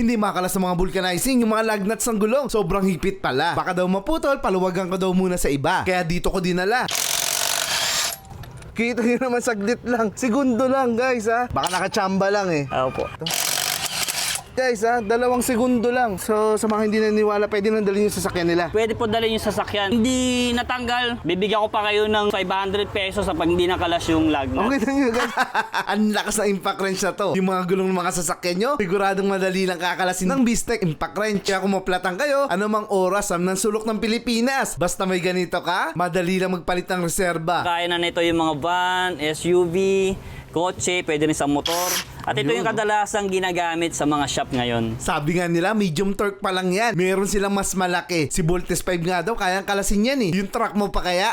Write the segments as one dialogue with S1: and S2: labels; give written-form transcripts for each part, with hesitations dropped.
S1: Hindi makalas sa mga vulcanizing yung mga lug nuts ng gulong. Sobrang higpit pala. Baka daw maputol, paluwagan ko daw muna sa iba. Kaya dito ko dinala. Kita nyo naman, saglit lang. Segundo lang, guys, ha. Baka nakachamba lang, eh.
S2: Opo.
S1: Guys, ha, 2 segundo lang. So, sa mga hindi naniniwala, pwede nang dalhin yung sasakyan nila.
S2: Pwede po dalhin yung sasakyan. Hindi natanggal, bibigyan ko pa kayo ng 500 pesos sa pag hindi nakalas yung lug nut.
S1: Okay na nyo, guys. Ang lakas ng impact wrench na to. Yung mga gulong ng mga sasakyan nyo, siguradong madali lang kakalasin ng Bistec impact wrench. Kaya kung maplatan kayo, anumang oras ng sulok ng Pilipinas. Basta may ganito ka, madali lang magpalit ng reserba.
S2: Kaya na nito yung mga van, SUV, kotse, pwede rin sa motor. At ito yung kadalasang ginagamit sa mga shop ngayon.
S1: Sabi nga nila, medium torque pa lang yan. Meron silang mas malaki. Si Voltes 5 nga daw, kayang kalasin yan eh. Yung truck mo pa kaya?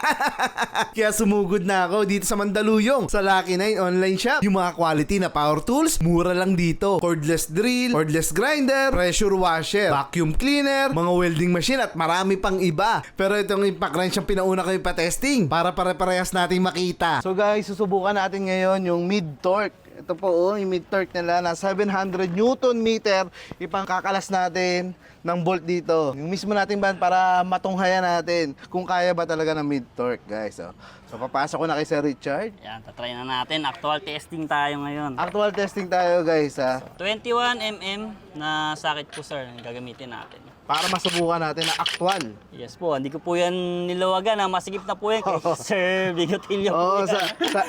S1: Kaya sumugod na ako dito sa Mandaluyong, sa Lucky 9 online shop. Yung mga quality na power tools, mura lang dito. Cordless drill, cordless grinder, pressure washer, vacuum cleaner, mga welding machine at marami pang iba. Pero itong impact wrench ang pinauna ko ipatesting para pare-parehas natin makita. So guys, susubukan natin ngayon yung mid-torque. Ito po, yung mid-torque nila na 700 Newton meter. Ipangkakalas natin ng bolt dito. Yung mismo natin ban para matunghayan natin kung kaya ba talaga ng mid-torque, guys. So, papasok ko na kay Sir Richard.
S2: Yan, tatry na natin. Actual testing tayo ngayon.
S1: Actual testing tayo, guys, ha.
S2: 21mm na socket po, sir, ang gagamitin natin.
S1: Para masubukan natin na actual.
S2: Yes po, hindi ko po yan nilawagan. Masigip na po yan kay Sir Bigotillo po.
S1: Oo,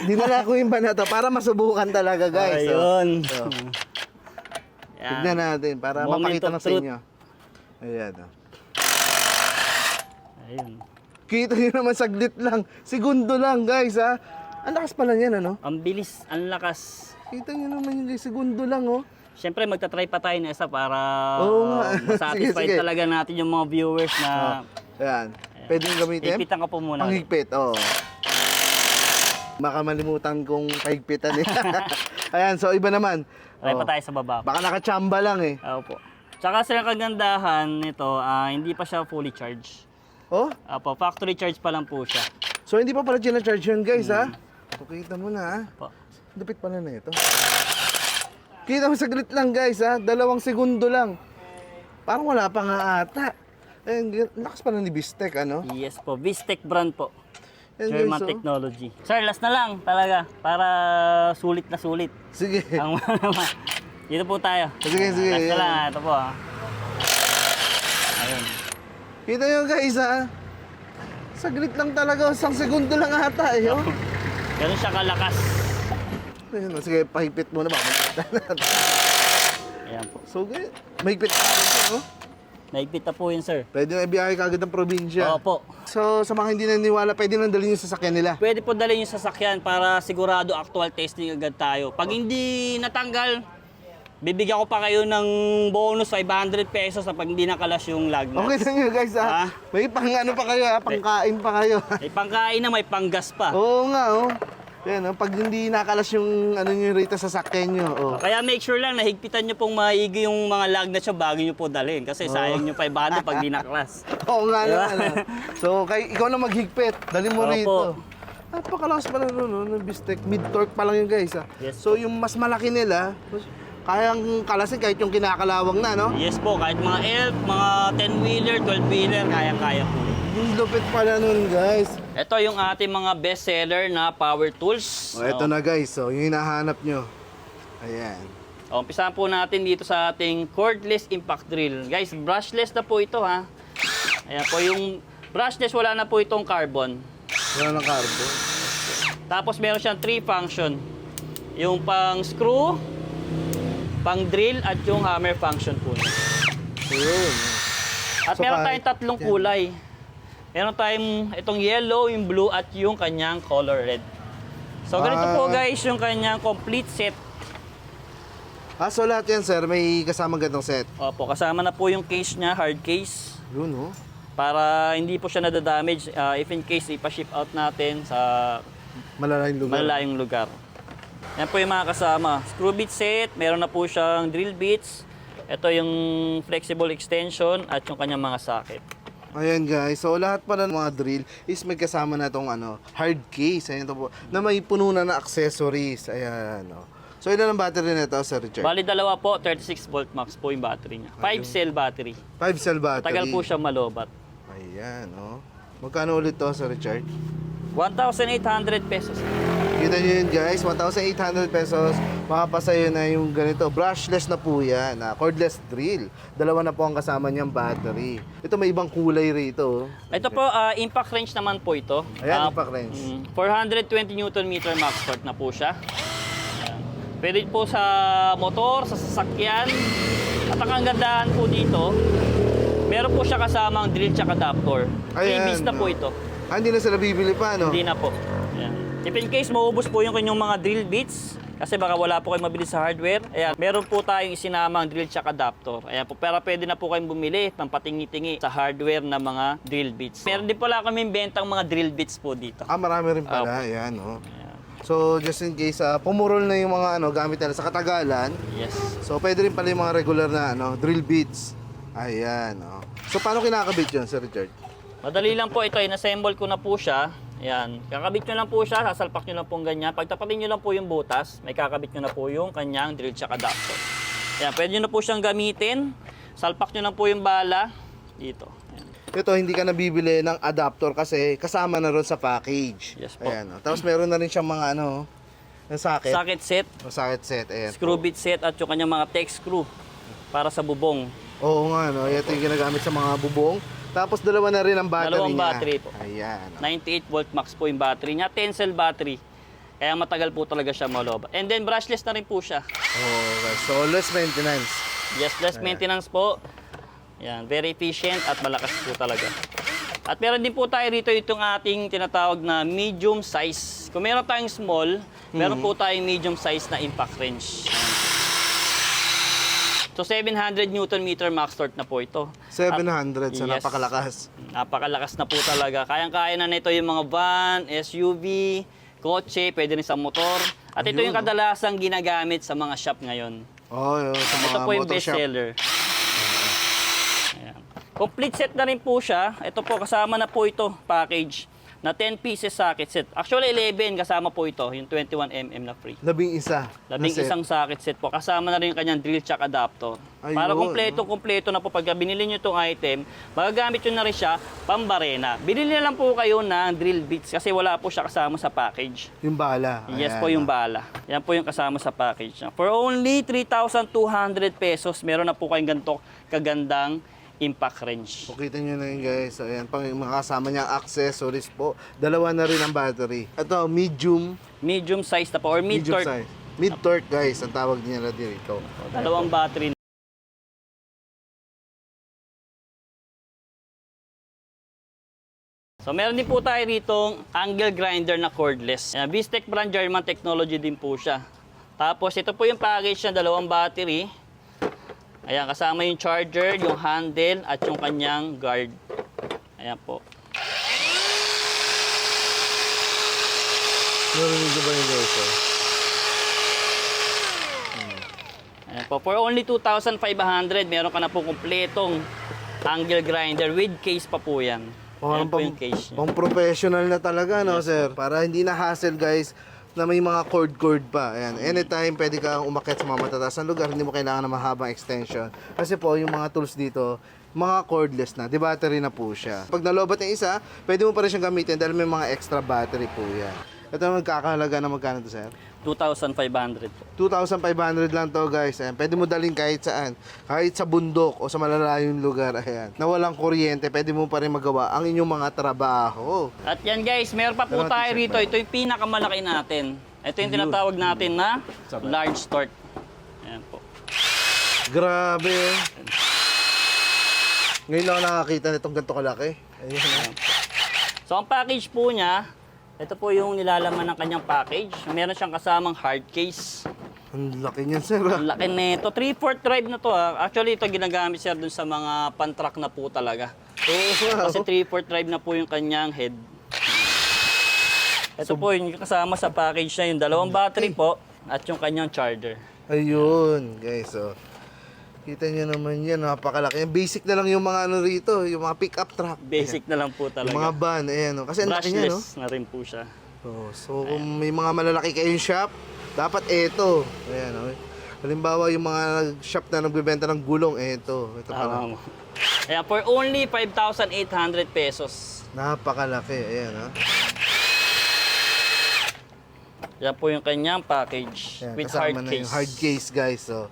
S1: dinala ko yung ba na to para masubukan talaga, guys.
S2: Ayun.
S1: So,
S2: Yan.
S1: tignan natin para
S2: Moment
S1: mapakita
S2: of
S1: na sa
S2: truth.
S1: inyo. Ayan,
S2: Ayun.
S1: Kita nyo naman, saglit lang. Segundo lang, guys, ha. Ang lakas pala niyan, ano?
S2: Ang bilis, ang lakas.
S1: Kita nyo naman yung segundo lang, oh.
S2: Siyempre, magta-try pa tayo na isa para
S1: Oo nga.
S2: masatisfied
S1: Sige.
S2: talaga natin yung mga viewers na
S1: Ayan. Pwede yung gamitin?
S2: ipitan ka po muna.
S1: Panghigpit, oo. Baka malimutan kong pahigpitan eh. Ayan, so iba naman.
S2: Try
S1: Oh.
S2: pa tayo sa baba.
S1: Baka nakachamba lang eh.
S2: Opo. Tsaka sir, ang kagandahan nito, hindi pa siya fully charged.
S1: Oh?
S2: Opo, factory charge pa lang po siya.
S1: So hindi pa pala charge yun, guys, ha? So, kita mo na, ha?
S2: Opo.
S1: Lupit pala na ito. Kita mo, saglit lang, guys, ha? 2 segundo lang. Parang wala pa nga ata. Ayun, lakas pala ni Bistec, ano?
S2: Yes po, Vistec brand po.
S1: Ayun,
S2: German
S1: guys, oh.
S2: technology. Sir, last na lang talaga para sulit na sulit.
S1: Sige.
S2: Ang dito po tayo.
S1: Sige, sige.
S2: Last na lang, ito po Ayun.
S1: Kita nyo, guys, ha? Saglit lang talaga. 1 segundo lang ata, eh, oh.
S2: Ganun siya kalakas.
S1: Ayun, sige, pahigpit muna ba?
S2: Ayan po.
S1: So, good. Mahigpit pa rin, oh.
S2: Naigpit na po yun, sir.
S1: Pwede na ibiyahe kagad ng probinsya.
S2: Opo.
S1: So, sa mga hindi naniniwala, pwede nang dalhin yung sasakyan nila.
S2: Pwede po dalhin yung sasakyan para sigurado actual testing agad tayo. Pag hindi natanggal, bibigyan ko pa kayo ng bonus 500 pesos sa pag hindi nakalas yung lug nuts.
S1: Okay na nyo, guys, ha?
S2: Ah.
S1: May pang ano pa kayo, ha? Pangkain pa kayo.
S2: May pangkain na, may panggas pa.
S1: Oo nga, oh. Yan, oh. Pag hindi nakalas yung ano nyo rito sa sasakyan nyo, oh.
S2: Kaya make sure lang, nahigpitan nyo pong maigi yung mga lug nuts nyo bago nyo po dalhin. Kasi sayang nyo 500 pag di nakalas.
S1: Oo nga
S2: Diba?
S1: naman, oh. So, ikaw na maghigpit. Dali mo
S2: Opo.
S1: rito. Napakalakas pala ng Bistec. Mid-torque pa lang yung guys, ha?
S2: Yes.
S1: So, yung mas malaki nila, kayang kalasin kahit yung kinakalawang na, no?
S2: Yes po, kahit mga elf, mga 10-wheeler, 12-wheeler, kayang-kaya po.
S1: Yung lupit pala nun, guys.
S2: Ito yung ating mga best seller na power tools.
S1: Oh, eto na, guys. So, yung hinahanap nyo. Ayan.
S2: Umpisahan po natin dito sa ating cordless impact drill. Guys, brushless na po ito, ha. Ayan po yung brushless, wala na po itong carbon.
S1: Wala ng carbon.
S2: Tapos meron siyang 3 function. Yung pang screw, pang drill, at yung hammer function po niya.
S1: Ayun.
S2: At
S1: So,
S2: meron
S1: kahit-
S2: tayong tatlong kulay. Meron tayong itong yellow, yung blue, at yung kanyang color red. So ganito po guys yung kanyang complete set.
S1: So lahat yan, sir, may kasamang ganitong set.
S2: Opo, kasama na po yung case niya, hard case.
S1: Yun, oh.
S2: Para hindi po siya nadadamage if in case ipa-ship out natin sa
S1: Malalayong lugar.
S2: malalayong lugar. Yan po yung mga kasama. Screw bit set, meron na po siyang drill bits. Ito yung flexible extension at yung kanyang mga socket.
S1: Ayan, guys. So lahat pala ng mga drill is may kasama na tong hard case. Ayan to po. Na may puno na accessories. Ayan, oh. So ilan ang battery nito, Sir Richard?
S2: Bali dalawa po, 36 volt max po yung battery niya. 5 cell battery.
S1: 5 cell battery.
S2: Tagal po siya malobat.
S1: Ayan, oh. Magkano ulit to, Sir Richard?
S2: 1,800 pesos.
S1: Kita nyo yun, guys. 1,800 pesos. Makapasayo na yung ganito. Brushless na po yan. Cordless drill. Dalawa na po ang kasama niyang battery. Ito may ibang kulay rito.
S2: Ito po, impact range naman po ito.
S1: Ayan, impact range.
S2: 420 Newton meter max torque na po siya. Ayan. Pwede po sa motor, sa sasakyan. At ang kagandahan po dito, meron po siya kasamang drill tsaka adapter. Freebies na po ito.
S1: Hindi na sila bibili pa, no?
S2: Hindi na po. Ayan. If in case maubos po yung kanyang mga drill bits, kasi baka wala po kayong mabili sa hardware, ayan, meron po tayong isinamang drill tsaka adapter. Ayan po, pero pwede na po kayong bumili ng patingi-tingi sa hardware na mga drill bits. Meron din pala kami bentang mga drill bits po dito.
S1: Marami rin pala. Ayan, no? So, just in case, pumurol na yung mga gamit nila sa katagalan.
S2: Yes.
S1: So, pwede rin pala yung mga regular na drill bits. Ayan, no? So, paano kinakabit yun, Sir Richard?
S2: Madali lang po ito, in-assemble ko na po siya. Ayan, kakabit nyo lang po siya, sasalpak nyo lang po ganyan. Pagtapatin nyo lang po yung butas, may kakabit nyo na po yung kanyang drill tsaka adapter. Ayan, pwede nyo na po siyang gamitin. Salpak nyo lang po yung bala dito. Ayan.
S1: Ito, hindi ka nabibili ng adapter kasi kasama na ron sa package.
S2: Yes po.
S1: Ayan, no? Tapos meron na rin siyang mga yung socket.
S2: Socket set,
S1: Socket set, ayan.
S2: screw bit set at yung kanyang mga tech screw para sa bubong.
S1: Oo nga, no? Ito yung ginagamit sa mga bubong. Tapos dalawa na rin ang battery
S2: Dalawang
S1: niya.
S2: battery po.
S1: Ayan.
S2: 98 volt max po yung battery niya, 10 cell battery. Kaya matagal po talaga siya malobat. And then brushless na rin po siya.
S1: Okay, so less maintenance.
S2: Yes, less maintenance po. Yan, very efficient at malakas po talaga. At meron din po tayo rito itong ating tinatawag na medium size. Kung meron tayong small, meron po tayong medium size na impact range. So 700 Newton meter max torque na po ito.
S1: 700, so
S2: Yes.
S1: napakalakas.
S2: Napakalakas na po talaga. Kayang-kaya na nito yung mga van, SUV, kotse, pwede rin sa motor. At ito yung kadalasang ginagamit sa mga shop ngayon.
S1: Oh, yun, sa mga
S2: Ito po yung
S1: motor
S2: best
S1: shop.
S2: seller. Ayan. Complete set na rin po siya. Ito po, kasama na po ito, package, na 10 pieces socket set. Actually, 11 kasama po ito, yung 21mm na free.
S1: 11.
S2: Labing isang socket set po. Kasama na rin yung kanyang drill chuck adapter.
S1: Ayun,
S2: Para kompleto na po. Pag binili nyo itong item, magagamit nyo na rin siya pambarena. Binili na lang po kayo ng drill bits kasi wala po siya kasama sa package.
S1: Yung bala.
S2: Yes
S1: Ayan,
S2: po, yung bala. Yan po yung kasama sa package niya. For only 3,200 pesos, meron na po kayong ganito kagandang impact range.
S1: So, kita nyo na yun, guys. So, ayan, pang makasama niya accessories po. Dalawa na rin ang battery. Ito, medium
S2: Medium size na po or mid torque.
S1: size. Mid-torque, guys, ang tawag nila dito.
S2: Dalawang battery. So meron din po tayo ritong angle grinder na cordless. Vistec brand, German technology din po siya. Tapos ito po yung package na dalawang battery. Ayan, kasama yung charger, yung handle at yung kanyang guard. Ayan po.
S1: Narinig ba yung guys?
S2: Ayan po. For only 2,500, meron ka na po kumpletong angle grinder with case pa po yan. Ayan po yung case niya.
S1: Pang professional na talaga, no, sir? Para hindi na hassle, guys, na may mga cord pa. Ayan, anytime pwede kang umakyat sa mga matataas na lugar, hindi mo kailangan ng mahabang extension. Kasi po, yung mga tools dito, mga cordless na, di battery na po siya. Pag nalobat yung isa, pwede mo pa rin siyang gamitin dahil may mga extra battery po yan. Ito magkakahalaga na magkano to, sir?
S2: 2,500 po.
S1: 2,500 lang to, guys. Ayan, pwede mo dalhin kahit saan. Kahit sa bundok o sa malalayong lugar. Ayan. Na walang kuryente, pwede mo pa rin magawa ang inyong mga trabaho.
S2: At yan guys, meron pa po
S1: Meron
S2: tayo
S1: t-shirt
S2: rito. Ito yung pinakamalaki natin. Ito yung tinatawag natin na large torque. Ayan po.
S1: Grabe. Ngayon lang ako nakakita nitong ganito kalaki. Ayan.
S2: So ang package po niya, ito po yung nilalaman ng kanyang package. Meron siyang kasamang hard case.
S1: Ang laki niyan, sir.
S2: Ang laki nito. 3/4 drive na to ha. Actually ito ginagamit siya dun sa mga pan-truck na po talaga.
S1: Oo,
S2: Kasi 3/4 drive na po yung kanyang head. Ito po yung kasama sa package niya, yung dalawang battery po at yung kanyang charger.
S1: Ayun, guys. So, kita niyo naman yan, napakalaki. Yung basic na lang yung mga ano rito, yung mga pick-up truck.
S2: Basic na lang po
S1: Yung mga
S2: talaga.
S1: van, ayan. Kasi ang laki niya, no?
S2: Brushless na rin po siya.
S1: Oh, so, kung may mga malalaki kayong shop, Dapat ito. Ayan, okay. Halimbawa, yung mga shop na nagbebenta ng gulong, ito. Ito pala.
S2: Tama mo. Ayan, for only 5,800 pesos.
S1: Napakalaki. Ayan, ha.
S2: Yan po yung kanyang package
S1: Ayan,
S2: with
S1: kasama
S2: hard
S1: na
S2: case.
S1: yung hard case, guys. So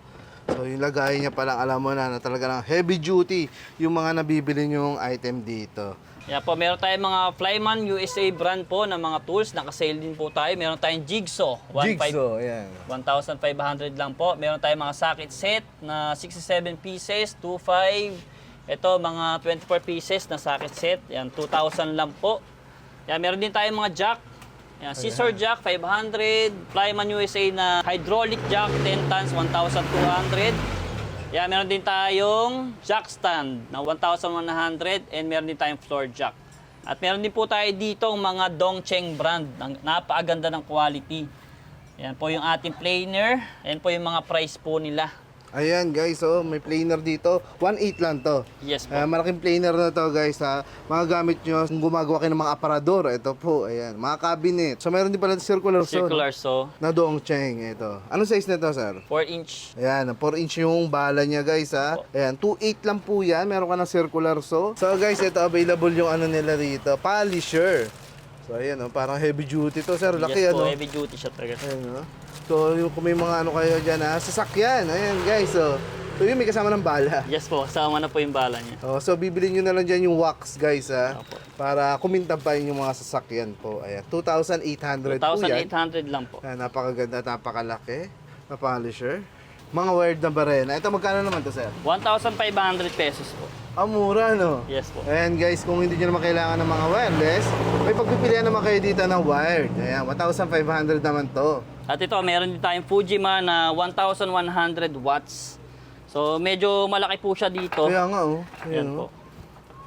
S1: yung lagay niya palang alam mo na talaga lang heavy duty yung mga nabibili nyong item dito.
S2: Yan po, meron tayong mga Flyman USA brand po ng mga tools. Naka-sale din po tayo. Meron tayong Jigsaw.
S1: Jigsaw, ayan.
S2: 1,500 lang po. Meron tayong mga socket set na 67 pieces, 2,500. Ito, mga 24 pieces na socket set. Yan, 2,000 lang po. Yan, meron din tayong mga jack. Yan, scissor jack, 500. Flyman USA na hydraulic jack, 10 tons, 1,200. Yan, meron din tayong jack stand na 1,100 and meron din tayong floor jack. At meron din po tayo dito mga Dongcheng brand. Napakaganda ng quality. Yan po yung ating planer. Yan po yung mga price po nila.
S1: Ayan guys, may planer dito. 1.8 lang to.
S2: Yes po.
S1: Malaking planer na to guys ha. Mga gamit nyo kung gumagawa kayo ng mga aparador. Ito po, ayan. Mga cabinet. So meron din pala circular saw.
S2: Circular saw.
S1: Na Dongcheng ito. Anong size nito sir?
S2: 4 inch.
S1: Ayan, 4 inch yung bala niya guys ha. Ayan, 2.8 lang po yan. Meron ka ng circular saw. So guys, ito available yung ano nila rito. Polisher. So ayan, parang heavy duty to sir. Laki
S2: Yes po,
S1: ano.
S2: heavy duty siya talaga.
S1: Ayan, so yung kung may mga ano kayo dyan ha, sasakyan. Ayan guys, so yun may kasama ng bala.
S2: Yes po, kasama na po yung bala niya.
S1: So bibili nyo na lang dyan yung wax guys ha.
S2: Opo.
S1: Para kumintab pa yung mga sasakyan po. Ayan, 2,800 po yan.
S2: 2,800 lang po.
S1: Ayan, napakaganda, napakalaki. Na polisher. Mga wired na barena. Ito magkano naman to sir?
S2: 1,500 pesos po.
S1: Mura no?
S2: Yes po.
S1: Ayan guys, kung hindi nyo naman kailangan ng mga wireless, may pagpipilian naman kayo dito ng wired. Ayan, 1,500 naman to.
S2: At ito, meron din tayong Fujiman na 1,100 watts. So, medyo malaki po siya dito.
S1: Kaya nga
S2: Ayan
S1: Ayan,
S2: po.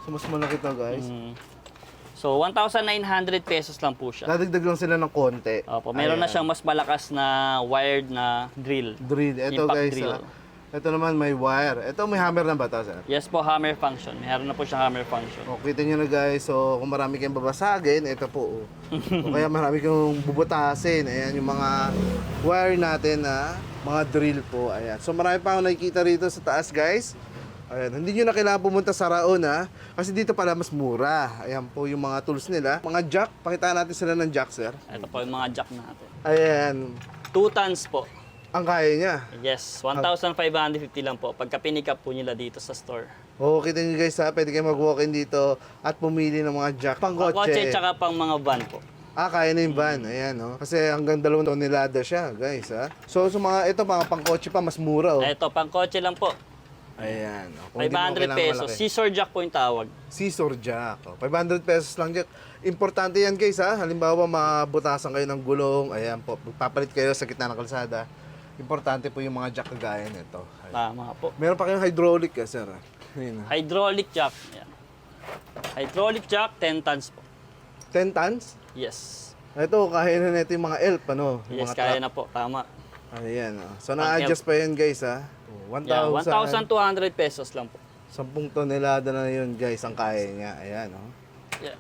S1: So mas malaki to guys.
S2: So, 1,900 pesos lang po siya.
S1: Dadagdag lang sila ng konti.
S2: Opo, meron na
S1: Ayan.
S2: siyang mas malakas na wired na drill.
S1: Drill. Ito
S2: Impact
S1: guys,
S2: drill.
S1: ito naman may wire. Ito may hammer na ba to, sir?
S2: Yes po, hammer function. Meron na po siyang hammer function.
S1: O, kita nyo na guys, so kung marami kayong babasagin, ito po. O kaya marami kayong bubutasin. Ayan yung mga wire natin na mga drill po. Ayan. So marami pa akong nakikita rito sa taas guys. Ayan. Hindi nyo na kailangan pumunta sa Raon ha. Kasi dito pala mas mura. Ayan po yung mga tools nila. Mga jack. Pakitaan natin sila ng jack, sir.
S2: Ito po yung mga jack natin.
S1: Ayan.
S2: 2 tons po.
S1: Ang kaya niya.
S2: Yes, 1,550 lang po pagka pinick up po nila dito sa store.
S1: Oo, kita nyo guys ha. Pwede kayo mag-walk-in dito at pumili ng mga jack. Pang
S2: Kotse
S1: kotse.
S2: tsaka pang mga van po.
S1: Kaya na yung van. Ayan, no? Kasi hanggang 2 tonelada siya, guys, ha? So, sa mga, ito, mga pangkotse pa, mas mura, oh.
S2: Ito, pang kotse lang po.
S1: Ayan. Oh. Kung hindi mo
S2: 500
S1: kailangan
S2: pesos.
S1: malaki.
S2: Scissor jack po yung tawag.
S1: Scissor jack. Oh. 500 pesos lang jack. Importante yan, guys, ha? Halimbawa, mabutasan kayo ng gulong. Ayan po. Papalit kayo sa gitna ng kalsada. Importante po yung mga jack kagaya nito. Ayan.
S2: Tama po.
S1: Meron pa kayong hydraulic, sir. Ayan, ha?
S2: Hydraulic jack. Yan. Hydraulic jack, 10 tons po.
S1: 10 tons?
S2: Yes.
S1: Ito, kaya na nito yung mga elf, ano? Yung
S2: Yes,
S1: mga
S2: kaya
S1: truck.
S2: na po. Tama.
S1: Ayan, oh. So, na-adjust pa yan, guys, ha? Oh, 1,000.
S2: Yeah, 1,200 pesos lang po.
S1: 10 tonelada na yun guys ang kaya niya. Ayan, oh.
S2: Yeah.